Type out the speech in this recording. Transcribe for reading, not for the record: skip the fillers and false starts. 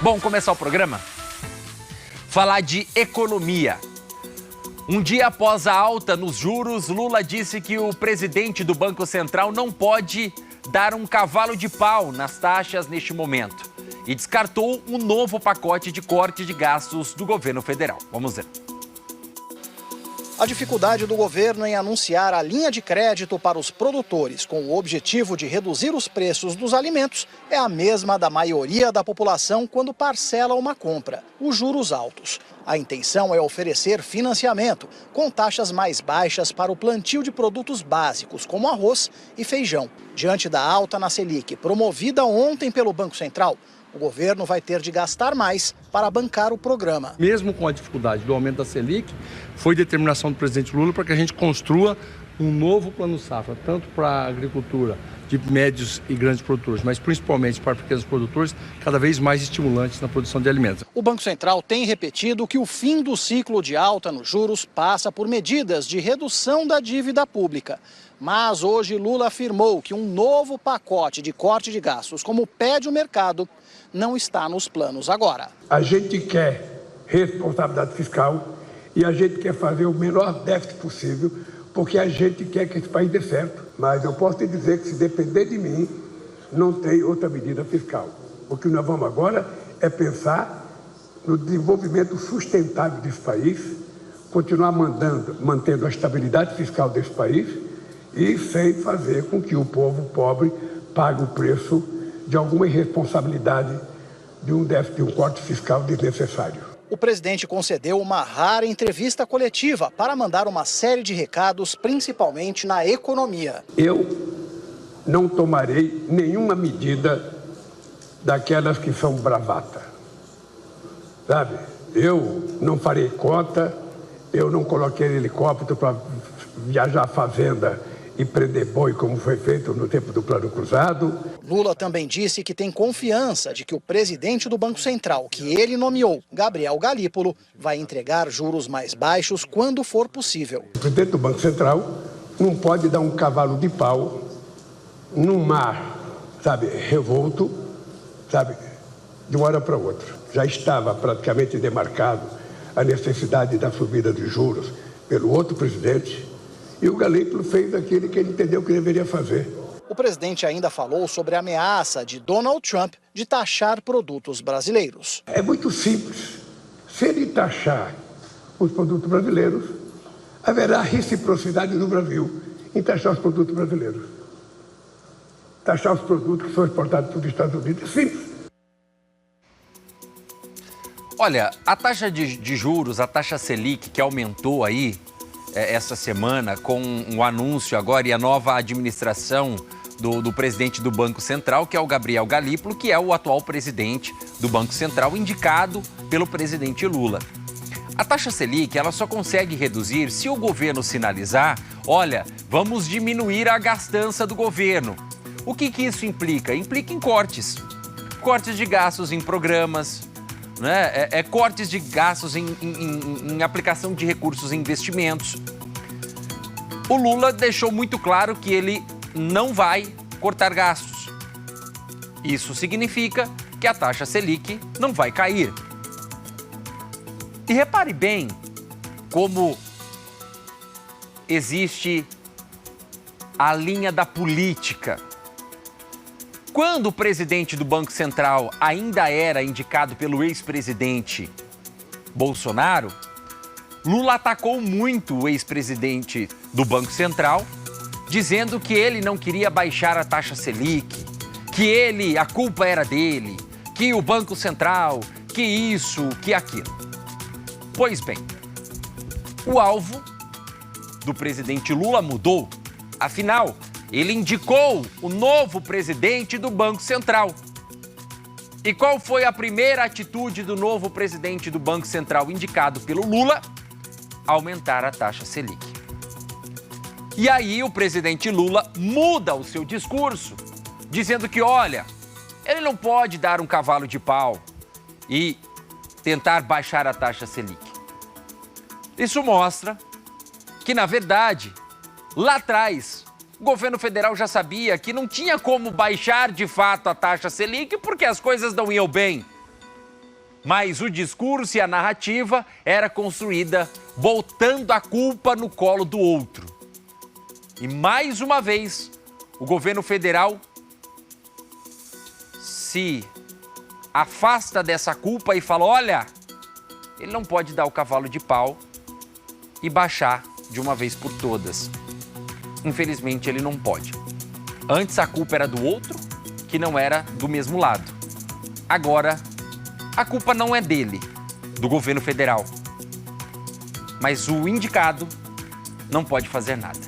Bom, começar o programa? Falar de economia. Um dia após a alta nos juros, Lula disse que o presidente do Banco Central não pode dar um cavalo de pau nas taxas neste momento e descartou um novo pacote de corte de gastos do governo federal. Vamos ver. A dificuldade do governo em anunciar a linha de crédito para os produtores com o objetivo de reduzir os preços dos alimentos é a mesma da maioria da população quando parcela uma compra, os juros altos. A intenção é oferecer financiamento com taxas mais baixas para o plantio de produtos básicos, como arroz e feijão. Diante da alta na Selic, promovida ontem pelo Banco Central, o governo vai ter de gastar mais para bancar o programa. Mesmo com a dificuldade do aumento da Selic, foi determinação do presidente Lula para que a gente construa um novo plano safra, tanto para a agricultura de médios e grandes produtores, mas principalmente para pequenos produtores, cada vez mais estimulantes na produção de alimentos. O Banco Central tem repetido que o fim do ciclo de alta nos juros passa por medidas de redução da dívida pública. Mas hoje Lula afirmou que um novo pacote de corte de gastos, como pede o mercado, não está nos planos agora. A gente quer responsabilidade fiscal e a gente quer fazer o menor déficit possível, porque a gente quer que esse país dê certo. Mas eu posso te dizer que se depender de mim, não tem outra medida fiscal. O que nós vamos agora é pensar no desenvolvimento sustentável desse país, continuar mantendo a estabilidade fiscal desse país e sem fazer com que o povo pobre pague o preço de alguma irresponsabilidade de um déficit, de um corte fiscal desnecessário. O presidente concedeu uma rara entrevista coletiva para mandar uma série de recados, principalmente na economia. Eu não tomarei nenhuma medida daquelas que são bravata, sabe? Eu não farei cota, eu não coloquei helicóptero para viajar à fazenda e prender boi, como foi feito no tempo do Plano Cruzado. Lula também disse que tem confiança de que o presidente do Banco Central, que ele nomeou, Gabriel Galípolo, vai entregar juros mais baixos quando for possível. O presidente do Banco Central não pode dar um cavalo de pau num mar, sabe, revolto, sabe, de uma hora para outra. Já estava praticamente demarcado a necessidade da subida de juros pelo outro presidente, e o Galípolo fez aquilo que ele entendeu que deveria fazer. O presidente ainda falou sobre a ameaça de Donald Trump de taxar produtos brasileiros. É muito simples. Se ele taxar os produtos brasileiros, haverá reciprocidade no Brasil em taxar os produtos brasileiros. Taxar os produtos que são exportados para os Estados Unidos é simples. Olha, a taxa de juros, a taxa Selic, que aumentou aí essa semana com o anúncio agora e a nova administração do presidente do Banco Central, que é o Gabriel Galípolo, que é o atual presidente do Banco Central, indicado pelo presidente Lula. A taxa Selic, ela só consegue reduzir se o governo sinalizar, olha, vamos diminuir a gastança do governo. O que isso implica? Implica em cortes. Cortes de gastos em programas, né? Cortes de gastos em aplicação de recursos em investimentos. O Lula deixou muito claro que ele não vai cortar gastos. Isso significa que a taxa Selic não vai cair. E repare bem como existe a linha da política. Quando o presidente do Banco Central ainda era indicado pelo ex-presidente Bolsonaro, Lula atacou muito o ex-presidente do Banco Central, dizendo que ele não queria baixar a taxa Selic, que a culpa era dele, que o Banco Central, que isso, que aquilo. Pois bem, o alvo do presidente Lula mudou. Afinal, ele indicou o novo presidente do Banco Central. E qual foi a primeira atitude do novo presidente do Banco Central indicado pelo Lula? Aumentar a taxa Selic. E aí o presidente Lula muda o seu discurso, dizendo que, olha, ele não pode dar um cavalo de pau e tentar baixar a taxa Selic. Isso mostra que, na verdade, lá atrás, o governo federal já sabia que não tinha como baixar de fato a taxa Selic porque as coisas não iam bem. Mas o discurso e a narrativa era construída botando a culpa no colo do outro. E mais uma vez, o governo federal se afasta dessa culpa e fala, olha, ele não pode dar o cavalo de pau e baixar de uma vez por todas. Infelizmente, ele não pode. Antes a culpa era do outro, que não era do mesmo lado. Agora, a culpa não é dele, do governo federal. Mas o indicado não pode fazer nada.